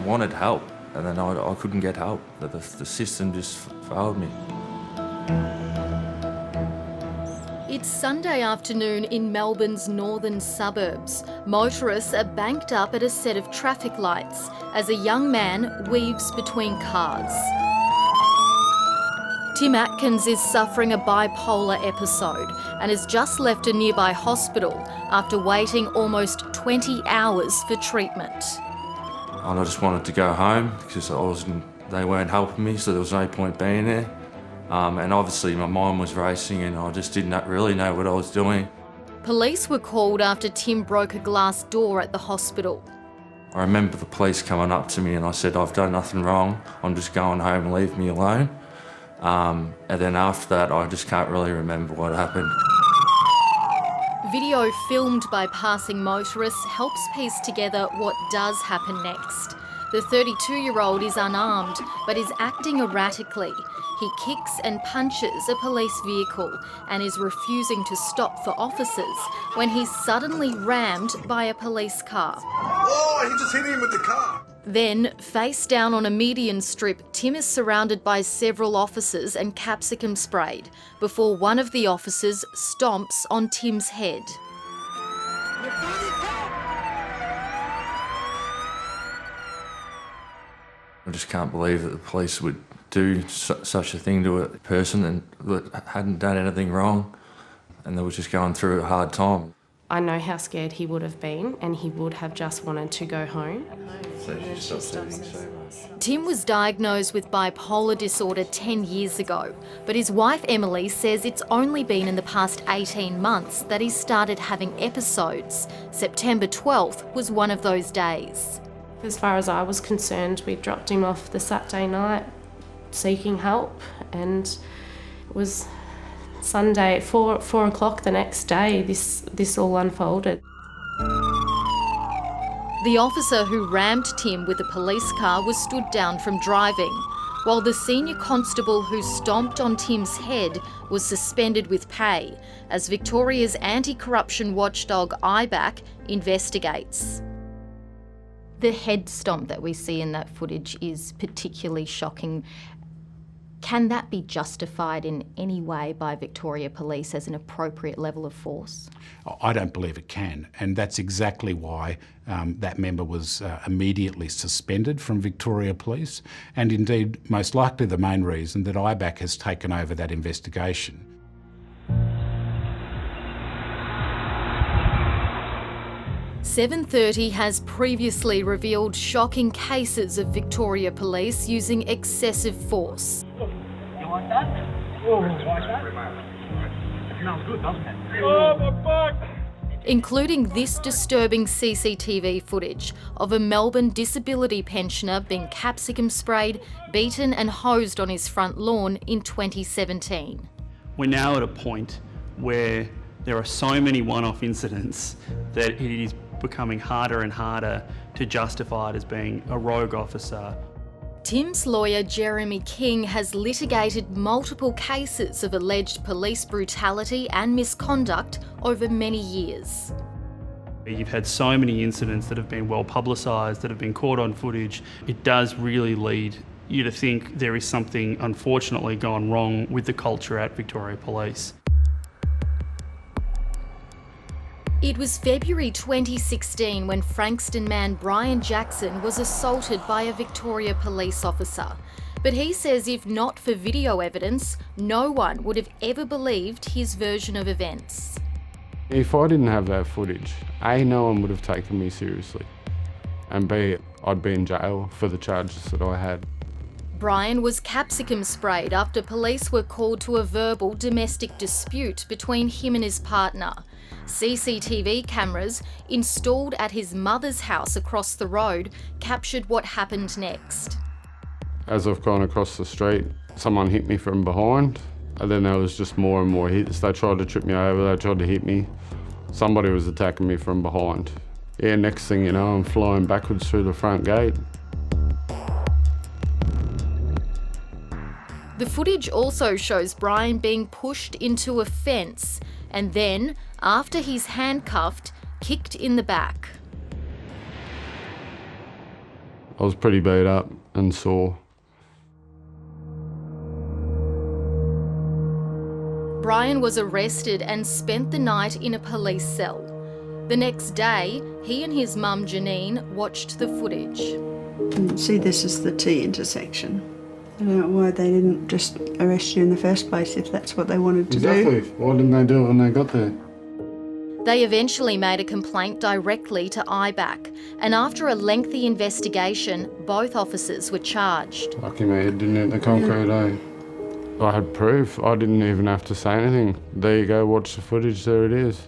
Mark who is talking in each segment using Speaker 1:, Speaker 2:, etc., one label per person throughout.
Speaker 1: wanted help, and then I couldn't get help. The system just failed me.
Speaker 2: It's Sunday afternoon in Melbourne's northern suburbs. Motorists are banked up at a set of traffic lights as a young man weaves between cars. Tim Atkins is suffering a bipolar episode and has just left a nearby hospital after waiting almost 20 hours for treatment.
Speaker 1: And I just wanted to go home because they weren't helping me, so there was no point being there. And obviously my mind was racing and I just didn't really know what I was doing.
Speaker 2: Police were called after Tim broke a glass door at the hospital.
Speaker 1: I remember the police coming up to me and I said, "I've done nothing wrong, I'm just going home and leave me alone." And then after that, I just can't really remember what happened.
Speaker 2: Video filmed by passing motorists helps piece together what does happen next. The 32-year-old is unarmed but is acting erratically. He kicks and punches a police vehicle and is refusing to stop for officers when he's suddenly rammed by a police car.
Speaker 3: Oh, he just hit him with the car.
Speaker 2: Then, face down on a median strip, Tim is surrounded by several officers and capsicum sprayed before one of the officers stomps on Tim's head.
Speaker 1: I just can't believe that the police would do such a thing to a person that hadn't done anything wrong, and they were just going through a hard time.
Speaker 4: I know how scared he would have been, and he would have just wanted to go home.
Speaker 2: Tim was diagnosed with bipolar disorder 10 years ago, but his wife Emily says it's only been in the past 18 months that he started having episodes. September 12th was one of those days.
Speaker 4: As far as I was concerned, we dropped him off the Saturday night seeking help, and it was Sunday at 4 o'clock the next day this all unfolded.
Speaker 2: The officer who rammed Tim with a police car was stood down from driving, while the senior constable who stomped on Tim's head was suspended with pay as Victoria's anti-corruption watchdog IBAC investigates. The head stomp that we see in that footage is particularly shocking. Can that be justified in any way by Victoria Police as an appropriate level of force?
Speaker 5: I don't believe it can, and that's exactly why that member was immediately suspended from Victoria Police, and indeed most likely the main reason that IBAC has taken over that investigation.
Speaker 2: "730 has previously revealed shocking cases of Victoria Police using excessive force.
Speaker 6: You like that? Oh, like that? It smells good, doesn't it? Oh, my back!
Speaker 2: Including this disturbing CCTV footage of a Melbourne disability pensioner being capsicum sprayed, beaten and hosed on his front lawn in 2017.
Speaker 7: We're now at a point where there are so many one-off incidents that it is becoming harder and harder to justify it as being a rogue officer.
Speaker 2: Tim's lawyer Jeremy King has litigated multiple cases of alleged police brutality and misconduct over many years.
Speaker 7: You've had so many incidents that have been well publicised, that have been caught on footage. It does really lead you to think there is something unfortunately gone wrong with the culture at Victoria Police.
Speaker 2: It was February 2016 when Frankston man Brian Jackson was assaulted by a Victoria Police officer. But he says if not for video evidence, no one would have ever believed his version of events.
Speaker 8: If I didn't have that footage, A, no one would have taken me seriously, and B, I'd be in jail for the charges that I had.
Speaker 2: Brian was capsicum sprayed after police were called to a verbal domestic dispute between him and his partner. CCTV cameras installed at his mother's house across the road captured what happened next.
Speaker 8: As I've gone across the street, someone hit me from behind, and then there was just more and more hits. They tried to trip me over, they tried to hit me. Somebody was attacking me from behind. Yeah, next thing you know, I'm flying backwards through the front gate.
Speaker 2: The footage also shows Brian being pushed into a fence and then, after he's handcuffed, kicked in the back.
Speaker 8: I was pretty beat up and sore.
Speaker 2: Brian was arrested and spent the night in a police cell. The next day, he and his mum Janine watched the footage.
Speaker 9: See, this is the T intersection. I don't know why they didn't just arrest you in the first place if that's what they wanted to do.
Speaker 8: Exactly. Why didn't they do it when they got there?
Speaker 2: They eventually made a complaint directly to IBAC, and after a lengthy investigation, both officers were charged.
Speaker 8: Lucky my head didn't hit the concrete, eh? I had proof. I didn't even have to say anything. There you go, watch the footage, there it is.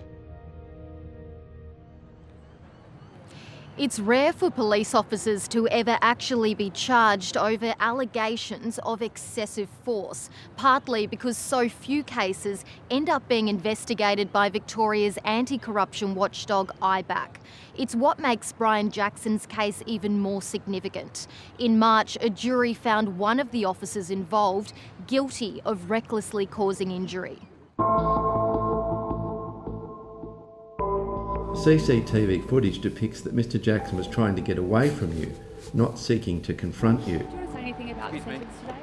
Speaker 2: It's rare for police officers to ever actually be charged over allegations of excessive force, partly because so few cases end up being investigated by Victoria's anti-corruption watchdog IBAC. It's what makes Brian Jackson's case even more significant. In March, a jury found one of the officers involved guilty of recklessly causing injury.
Speaker 10: CCTV footage depicts that Mr Jackson was trying to get away from you, not seeking to confront you.
Speaker 11: Do you want to say anything about the sentence today?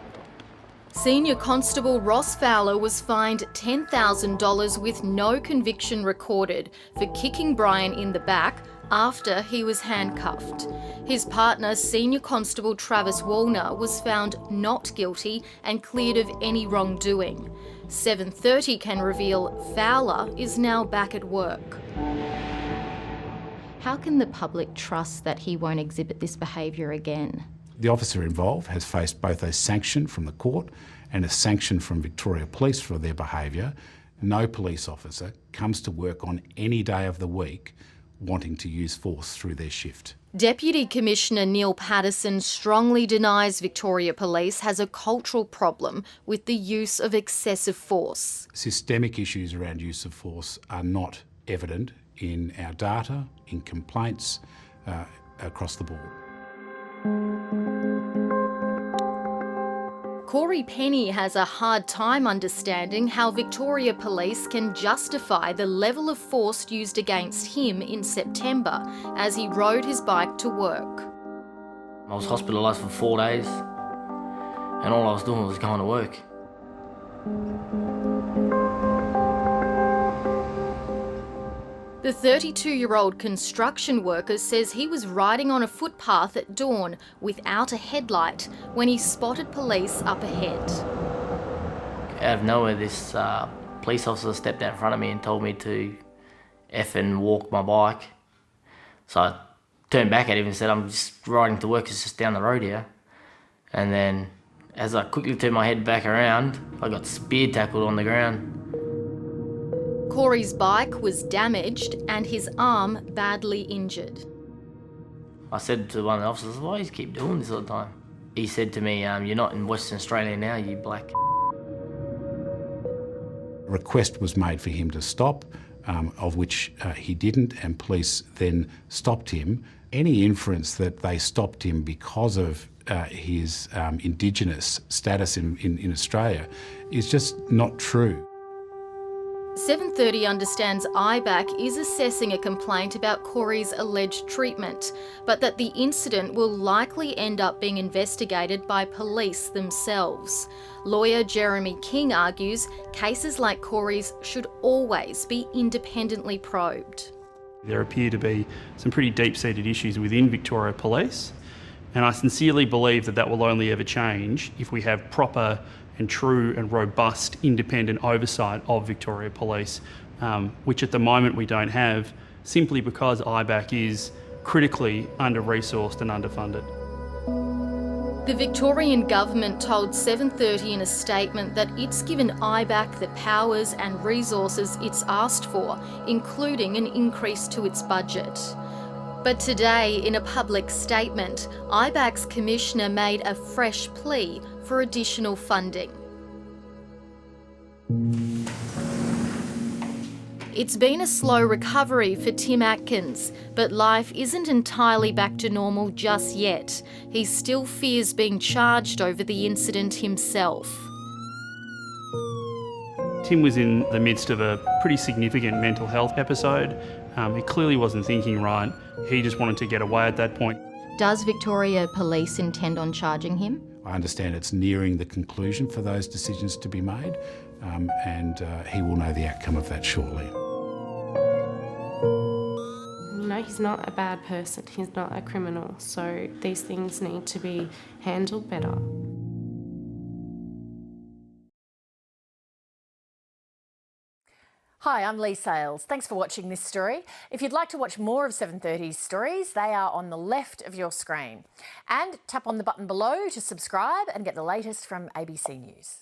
Speaker 2: Senior Constable Ross Fowler was fined $10,000 with no conviction recorded for kicking Brian in the back after he was handcuffed. His partner, Senior Constable Travis Wallner, was found not guilty and cleared of any wrongdoing. 7:30 can reveal Fowler is now back at work. How can the public trust that he won't exhibit this behaviour again?
Speaker 5: The officer involved has faced both a sanction from the court and a sanction from Victoria Police for their behaviour. No police officer comes to work on any day of the week wanting to use force through their shift.
Speaker 2: Deputy Commissioner Neil Patterson strongly denies Victoria Police has a cultural problem with the use of excessive force.
Speaker 5: Systemic issues around use of force are not evident in our data, in complaints across the board.
Speaker 2: Corey Penny has a hard time understanding how Victoria Police can justify the level of force used against him in September as he rode his bike to work.
Speaker 12: I was hospitalised for 4 days and all I was doing was going to work.
Speaker 2: The 32-year-old construction worker says he was riding on a footpath at dawn without a headlight when he spotted police up ahead.
Speaker 12: Out of nowhere, this police officer stepped out in front of me and told me to effing walk my bike. So I turned back at him and said, I'm just riding to work, it's just down the road here. And then as I quickly turned my head back around, I got spear tackled on the ground.
Speaker 2: Corey's bike was damaged and his arm badly injured.
Speaker 12: I said to one of the officers, why do you keep doing this all the time? He said to me, you're not in Western Australia now, you black.
Speaker 5: A request was made for him to stop, of which he didn't, and police then stopped him. Any inference that they stopped him because of his Indigenous status in Australia is just not true.
Speaker 2: 7:30 understands IBAC is assessing a complaint about Corey's alleged treatment, but that the incident will likely end up being investigated by police themselves. Lawyer Jeremy King argues cases like Corey's should always be independently probed.
Speaker 7: There appear to be some pretty deep-seated issues within Victoria Police, and I sincerely believe that that will only ever change if we have proper and true and robust independent oversight of Victoria Police, which at the moment we don't have, simply because IBAC is critically under-resourced and underfunded.
Speaker 2: The Victorian government told 7:30 in a statement that it's given IBAC the powers and resources it's asked for, including an increase to its budget. But today, in a public statement, IBAC's commissioner made a fresh plea for additional funding. It's been a slow recovery for Tim Atkins, but life isn't entirely back to normal just yet. He still fears being charged over the incident himself.
Speaker 7: Tim was in the midst of a pretty significant mental health episode. He clearly wasn't thinking right. He just wanted to get away at that point.
Speaker 2: Does Victoria Police intend on charging him?
Speaker 5: I understand it's nearing the conclusion for those decisions to be made, and he will know the outcome of that shortly.
Speaker 4: You know, he's not a bad person, he's not a criminal, so these things need to be handled better.
Speaker 13: Hi, I'm Lee Sales. Thanks for watching this story. If you'd like to watch more of 730's stories, they are on the left of your screen. And tap on the button below to subscribe and get the latest from ABC News.